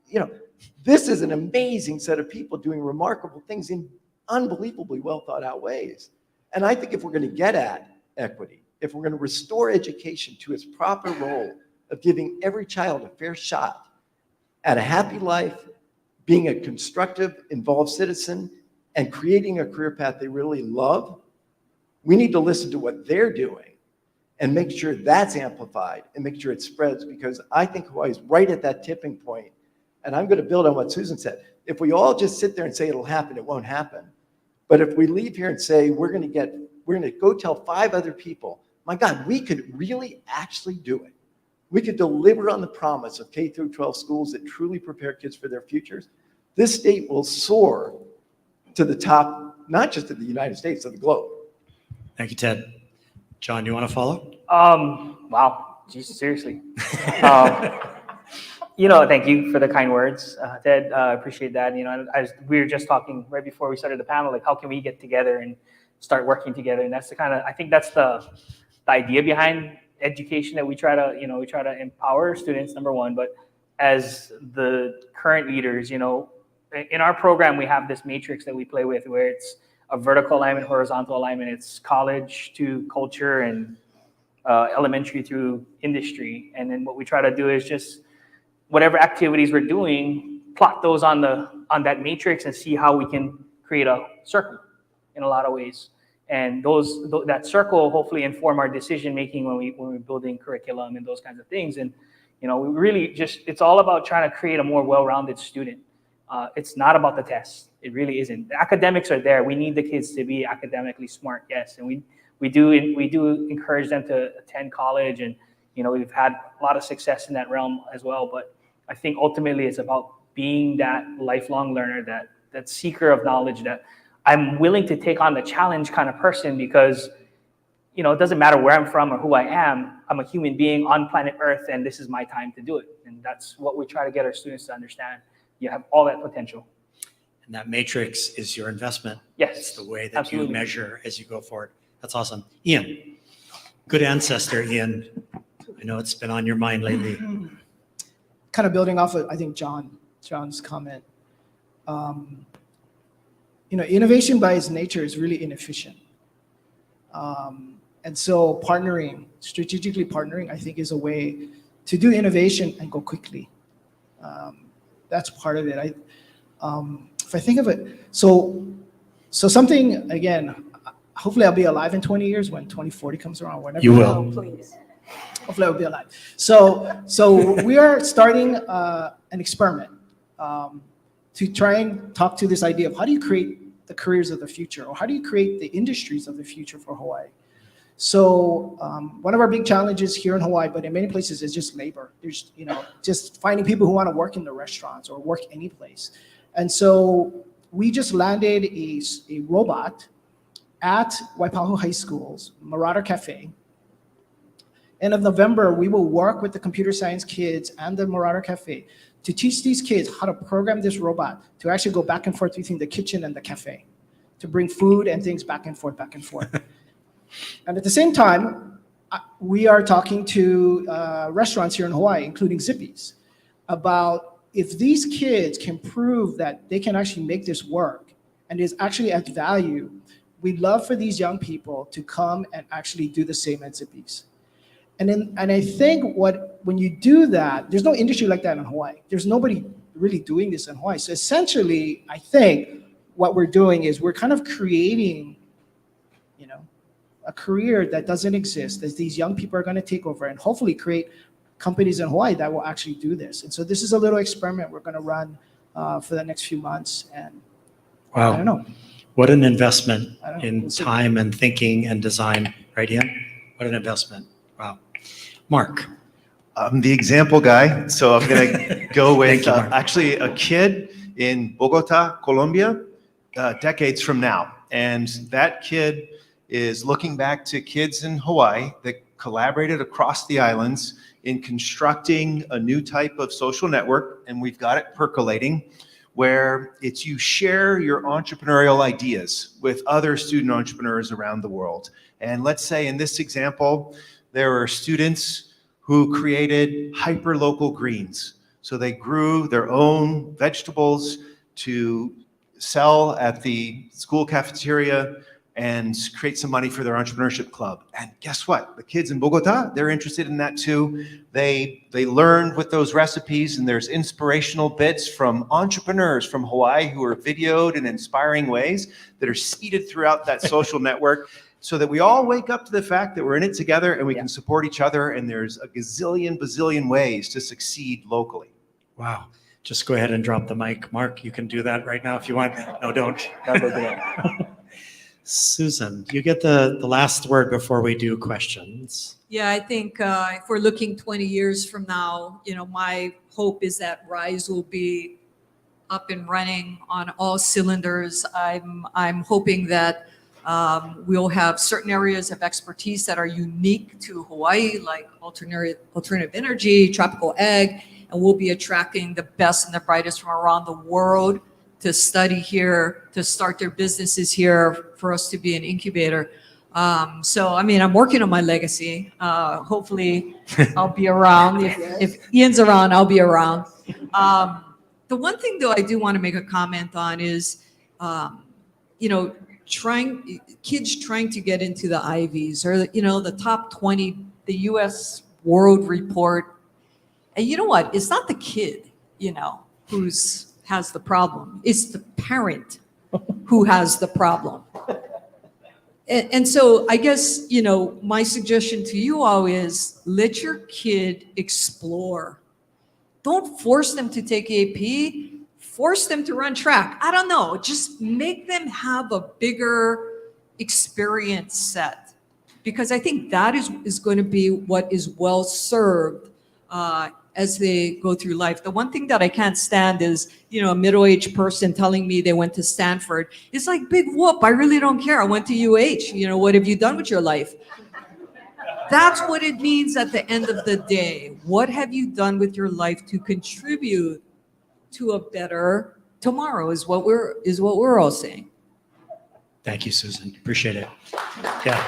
you know, this is an amazing set of people doing remarkable things in unbelievably well thought out ways. And I think if we're going to get at equity, if we're going to restore education to its proper role of giving every child a fair shot at a happy life, being a constructive, involved citizen, and creating a career path they really love, we need to listen to what they're doing and make sure that's amplified and make sure it spreads, because I think Hawaii is right at that tipping point. And I'm going to build on what Susan said. If we all just sit there and say it'll happen, it won't happen. But if we leave here and say we're going to go tell 5 other people, my God, we could really actually do it. We could deliver on the promise of K through 12 schools that truly prepare kids for their futures. This state will soar to the top, not just in the United States, of the globe. Thank you, Ted. John, you want to follow? Wow, Jesus, seriously. Thank you for the kind words, Ted. Appreciate that. We were just talking right before we started the panel, like how can we get together and start working together? And that's I think that's the idea behind education, that we try to empower students, number one. But as the current leaders, in our program, we have this matrix that we play with where it's a vertical alignment, horizontal alignment. It's college to culture and elementary through industry. And then what we try to do is just whatever activities we're doing, plot those on that matrix and see how we can create a circle in a lot of ways. And that circle hopefully inform our decision making when we're building curriculum and those kinds of things. And we really it's all about trying to create a more well-rounded student. It's not about the tests. It really isn't. The academics are there. We need the kids to be academically smart, yes, and we do encourage them to attend college, and we've had a lot of success in that realm as well. But I think ultimately it's about being that lifelong learner, that seeker of knowledge, that I'm willing to take on the challenge kind of person, because it doesn't matter where I'm from or who I am. I'm a human being on planet Earth, and this is my time to do it. And that's what we try to get our students to understand. You have all that potential. And that matrix is your investment. Yes, It's the way that absolutely. you measure as you go forward. That's awesome. Ian, good ancestor, Ian. I know it's been on your mind lately. Kind of building off of, I think, John's comment. Innovation by its nature is really inefficient. And so strategically partnering, I think, is a way to do innovation and go quickly. That's part of it. If I think of it, so something, again, hopefully I'll be alive in 20 years when 2040 comes around, whenever. You will. Please. Hopefully I'll be alive. So we are starting an experiment to try and talk to this idea of how do you create the careers of the future, or how do you create the industries of the future for Hawaii? So one of our big challenges here in Hawaii, but in many places, is just labor. There's, just finding people who want to work in the restaurants or work any place. And so we just landed a robot at Waipahu High School's Marauder Cafe. End of November, we will work with the computer science kids and the Marauder Cafe to teach these kids how to program this robot to actually go back and forth between the kitchen and the cafe, to bring food and things back and forth. And at the same time, we are talking to restaurants here in Hawaii, including Zippy's, about if these kids can prove that they can actually make this work and is actually at value, we'd love for these young people to come and actually do the same at Zippy's. And I think when you do that, there's no industry like that in Hawaii. There's nobody really doing this in Hawaii. So essentially, I think what we're doing is we're kind of creating, a career that doesn't exist, that these young people are going to take over and hopefully create companies in Hawaii that will actually do this. And so this is a little experiment we're going to run for the next few months. And Wow. I don't know. What an investment I don't know. in We'll see. time and thinking and design, right, Ian? What an investment. Wow. Mark, I'm the example guy, so I'm going to go with Thank you, Mark. actually a kid in Bogota, Colombia, decades from now. And that kid is looking back to kids in Hawaii that collaborated across the islands in constructing a new type of social network, and we've got it percolating, where it's you share your entrepreneurial ideas with other student entrepreneurs around the world. And let's say in this example, there are students who created hyper-local greens. So they grew their own vegetables to sell at the school cafeteria and create some money for their entrepreneurship club. And guess what? The kids in Bogota, they're interested in that too. They learned with those recipes, and there's inspirational bits from entrepreneurs from Hawaii who are videoed in inspiring ways that are seeded throughout that social network, so that we all wake up to the fact that we're in it together and we can support each other, and there's a bazillion ways to succeed locally. wow. Just go ahead and drop the mic. Mark, you can do that right now if you want. No, don't. Susan, you get the last word before we do questions. Yeah, I think if we're looking 20 years from now, my hope is that RISE will be up and running on all cylinders. I'm hoping that we'll have certain areas of expertise that are unique to Hawaii, like alternative energy, tropical ag, and we'll be attracting the best and the brightest from around the world to study here, to start their businesses here, for us to be an incubator. So, I mean, I'm working on my legacy. Hopefully, I'll be around. If Ian's around, I'll be around. The one thing, though, I do want to make a comment on is, you know, kids trying to get into the Ivies or, you know, the top 20, the U.S. World Report. And you know what? It's not the kid, you know, has the problem. It's the parent who has the problem. And so I guess, you know, my suggestion to you all is let your kid explore. Don't force them to take AP, force them to run track. I don't know, just make them have a bigger experience set. Because I think that is going to be what is well served as they go through life. The one thing that I can't stand is, you know, a middle-aged person telling me they went to Stanford. It's like, big whoop, I really don't care. I went to UH. You know, what have you done with your life? That's what it means at the end of the day. What have you done with your life to contribute to a better tomorrow is what we're all saying. Thank you, Susan. Appreciate it. Yeah.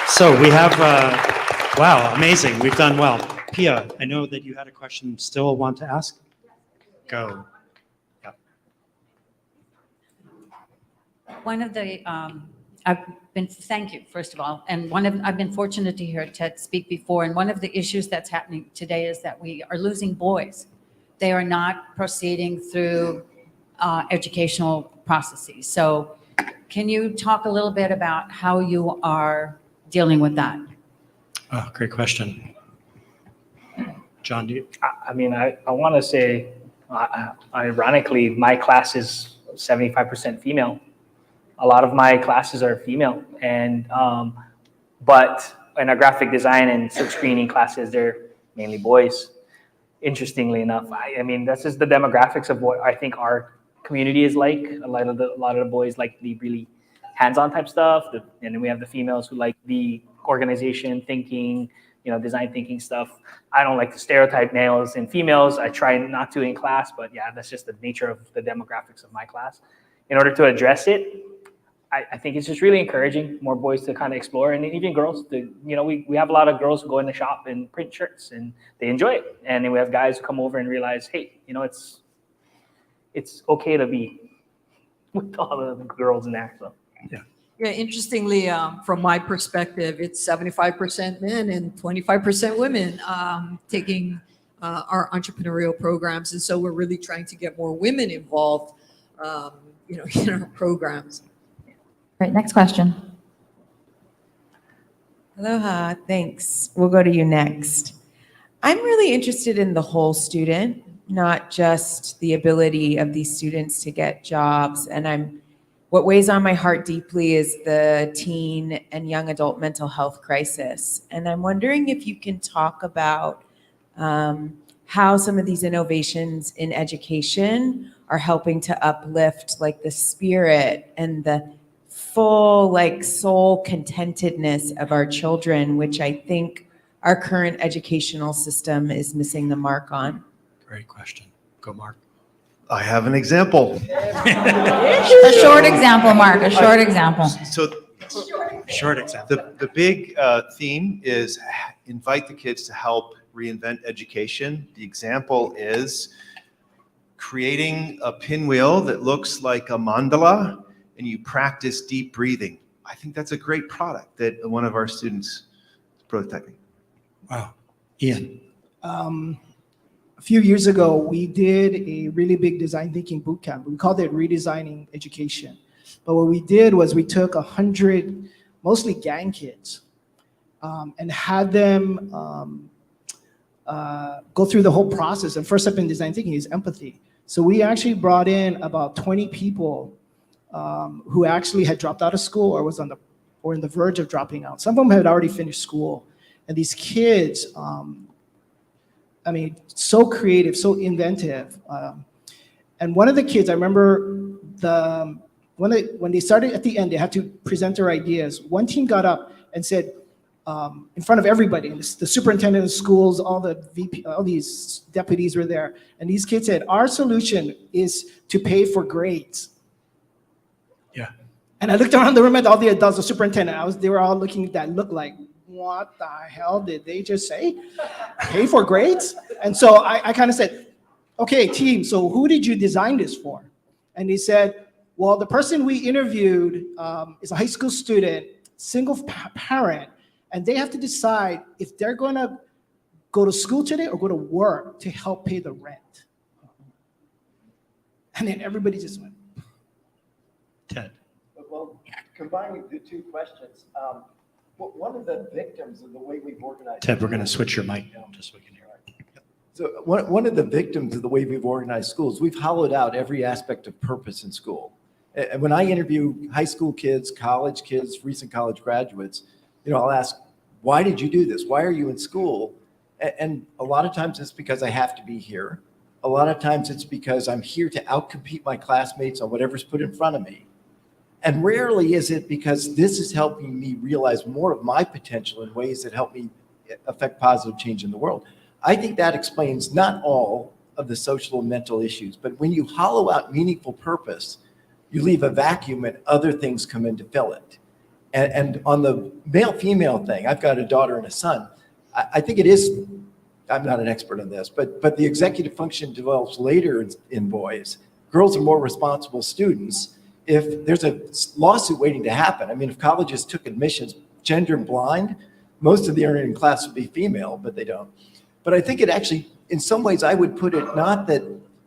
So we have, wow, amazing. We've done well. Pia, I know that you had a question still want to ask? Go. Yep. One of the, thank you, first of all. And I've been fortunate to hear Ted speak before. And one of the issues that's happening today is that we are losing boys. They are not proceeding through educational processes. So can you talk a little bit about how you are dealing with that? Oh, great question. John, do you? I mean, I want to say, ironically, my class is 75% female. A lot of my classes are female, and but in our graphic design and silk screening classes, they're mainly boys. Interestingly enough, I mean, that's just the demographics of what I think our community is like. A lot of the boys like the really hands-on type stuff, and then we have the females who like the organization thinking, you know, design thinking stuff. I don't like to stereotype males and females. I try not to in class, but yeah, that's just the nature of the demographics of my class. In order to address it, I think it's just really encouraging more boys to kind of explore, and even girls to, you know, we have a lot of girls who go in the shop and print shirts and they enjoy it. And then we have guys who come over and realize, hey, you know, it's okay to be with all the girls in there. So Yeah. Yeah, interestingly, from my perspective, it's 75% men and 25% women taking our entrepreneurial programs. And so we're really trying to get more women involved, you know, in our programs. Great, next question. Aloha, thanks. We'll go to you next. I'm really interested in the whole student, not just the ability of these students to get jobs. And what weighs on my heart deeply is the teen and young adult mental health crisis. And I'm wondering if you can talk about how some of these innovations in education are helping to uplift like the spirit and the full like soul contentedness of our children, which I think our current educational system is missing the mark on. Great question. Go, Mark. I have an example. A short example, Mark, a short example. So Short example. the big theme is invite the kids to help reinvent education. The example is creating a pinwheel that looks like a mandala, and you practice deep breathing. I think that's a great product that one of our students is prototyping. Wow. Ian. A few years ago, we did a really big design thinking boot camp. We called it Redesigning Education. But what we did was we took 100, mostly gang kids, and had them go through the whole process. And first step in design thinking is empathy. So we actually brought in about 20 people who actually had dropped out of school or was on the verge of dropping out. Some of them had already finished school. And these kids, I mean, so creative, so inventive. And one of the kids, I remember when they started at the end, they had to present their ideas. One team got up and said, in front of everybody, and the superintendent of schools, all the VP, all these deputies were there, and these kids said, our solution is to pay for grades. Yeah. And I looked around the room at all the adults, the superintendent, they were all looking at that, looked like, what the hell did they just say? Pay for grades? And so I kind of said, okay, team, so who did you design this for? And he said, well, the person we interviewed is a high school student, single parent, and they have to decide if they're going to go to school today or go to work to help pay the rent. And then everybody just went. Ted. Well, combining the two questions, one of the victims of the way we've organized. Ted, we're going to switch your mic just so we can hear. So one of the victims of the way we've organized schools, we've hollowed out every aspect of purpose in school. And when I interview high school kids, college kids, recent college graduates, I'll ask, why did you do this? Why are you in school? And a lot of times it's because I have to be here. A lot of times it's because I'm here to outcompete my classmates on whatever's put in front of me. And rarely is it because this is helping me realize more of my potential in ways that help me affect positive change in the world. I think that explains not all of the social and mental issues, but when you hollow out meaningful purpose, you leave a vacuum and other things come in to fill it. And on the male-female thing, I've got a daughter and a son. I think it is, I'm not an expert on this, but the executive function develops later in boys. Girls are more responsible students. If there's a lawsuit waiting to happen, I mean, if colleges took admissions gender blind, most of the earning class would be female, but they don't. But I think it actually, in some ways, I would put it not that,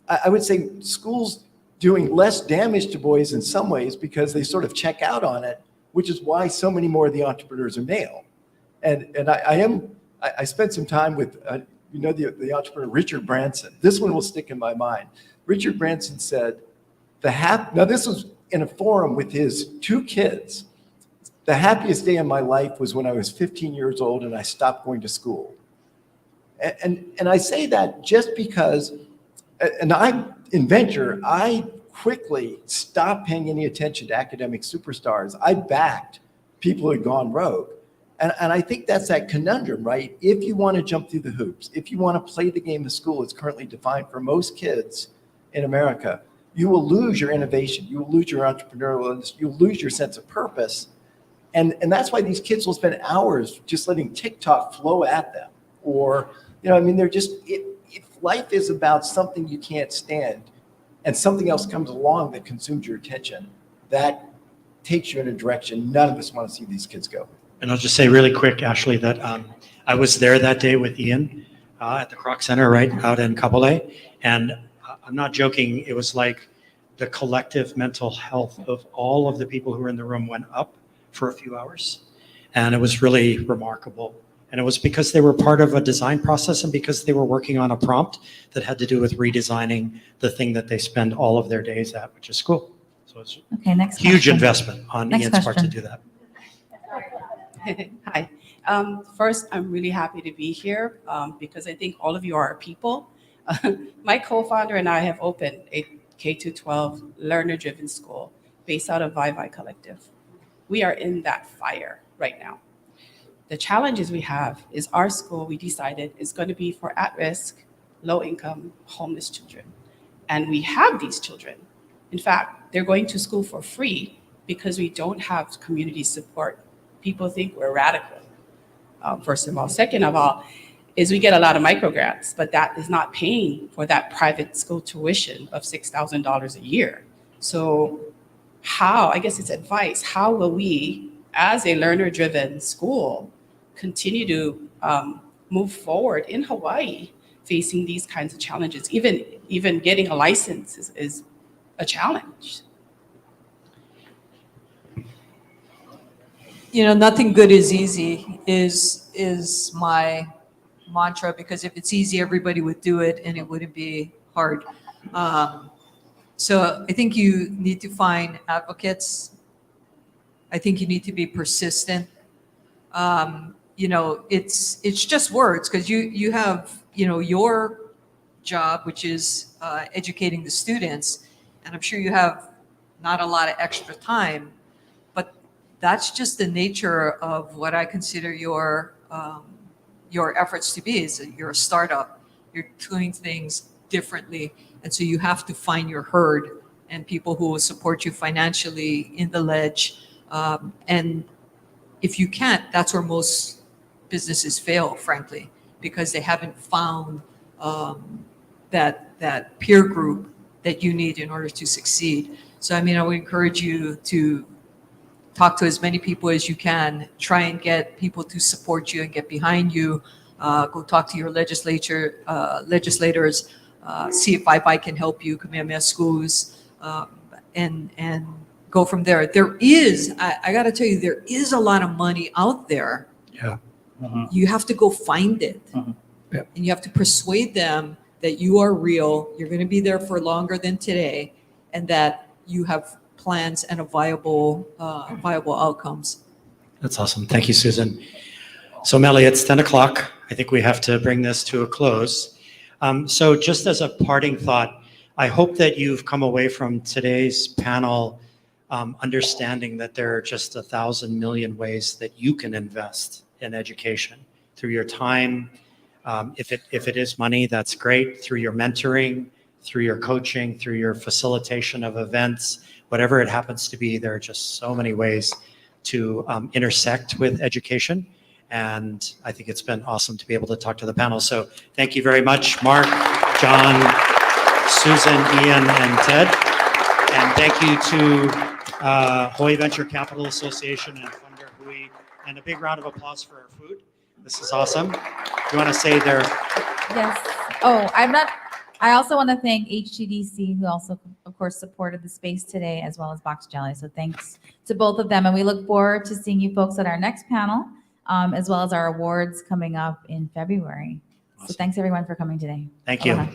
I would say schools doing less damage to boys in some ways because they sort of check out on it, which is why so many more of the entrepreneurs are male. And I spent some time with, the entrepreneur Richard Branson. This one will stick in my mind. Richard Branson said, now this was in a forum with his 2 kids. The happiest day of my life was when I was 15 years old and I stopped going to school. And I say that just because, and in venture, I quickly stopped paying any attention to academic superstars. I backed people who had gone rogue. And I think that's that conundrum, right? If you want to jump through the hoops, if you want to play the game of school as currently defined for most kids in America, you will lose your innovation. You will lose your entrepreneurial, you'll lose your sense of purpose. And that's why these kids will spend hours just letting TikTok flow at them. Or, they're just, if life is about something you can't stand and something else comes along that consumes your attention, that takes you in a direction none of us want to see these kids go. And I'll just say really quick, Ashley, that I was there that day with Ian at the Kroc Center, right out in Kapolei. And I'm not joking. It was like the collective mental health of all of the people who were in the room went up for a few hours. And it was really remarkable. And it was because they were part of a design process and because they were working on a prompt that had to do with redesigning the thing that they spend all of their days at, which is school. So it's Okay, next huge question. investment on Next Ian's part to question. do that. Hi. First, I'm really happy to be here because I think all of you are our people. My co-founder and I have opened a K-12 learner-driven school based out of Vivi Collective. We are in that fire right now. The challenges we have is our school, we decided, is going to be for at-risk, low-income, homeless children. And we have these children. In fact, they're going to school for free because we don't have community support. People think we're radical, first of all. Second of all, is we get a lot of microgrants, but that is not paying for that private school tuition of $6,000 a year. So how, I guess it's advice, how will we, as a learner-driven school, continue to move forward in Hawaii facing these kinds of challenges? Even getting a license is a challenge. Nothing good is easy is my mantra, because if it's easy, everybody would do it and it wouldn't be hard. So I think you need to find advocates. I think you need to be persistent. It's just words, because you have, your job, which is educating the students. And I'm sure you have not a lot of extra time, but that's just the nature of what I consider your efforts to be. Is that you're a startup, you're doing things differently, and so you have to find your herd and people who will support you financially in the ledge. And if you can't, that's where most businesses fail, frankly, because they haven't found that peer group that you need in order to succeed. So, I mean, I would encourage you to talk to as many people as you can, try and get people to support you and get behind you. Go talk to your legislators, see if IBI can help you, Kamehameha Schools, and go from there. There is, I got to tell you, there is a lot of money out there. Yeah. You have to go find it. Yeah. And you have to persuade them that you are real, you're going to be there for longer than today, and that you have plans and a viable outcomes. That's awesome. Thank you, Susan. So Melly, it's 10 o'clock. I think we have to bring this to a close. So just as a parting thought, I hope that you've come away from today's panel understanding that there are just 1,000 million ways that you can invest in education through your time. If it is money, that's great. Through your mentoring, through your coaching, through your facilitation of events, whatever it happens to be, there are just so many ways to intersect with education. And I think it's been awesome to be able to talk to the panel. So thank you very much, Mark, John, Susan, Ian, and Ted. And thank you to Hawaii Venture Capital Association and funder Hui. And a big round of applause for our food. This is awesome. Do you want to say there? Yes. Oh, I also want to thank HTDC, who also, of course, supported the space today, as well as Box Jelly. So thanks to both of them. And we look forward to seeing you folks at our next panel, as well as our awards coming up in February. So Awesome. thanks, everyone, for coming today. Thank you. Aloha.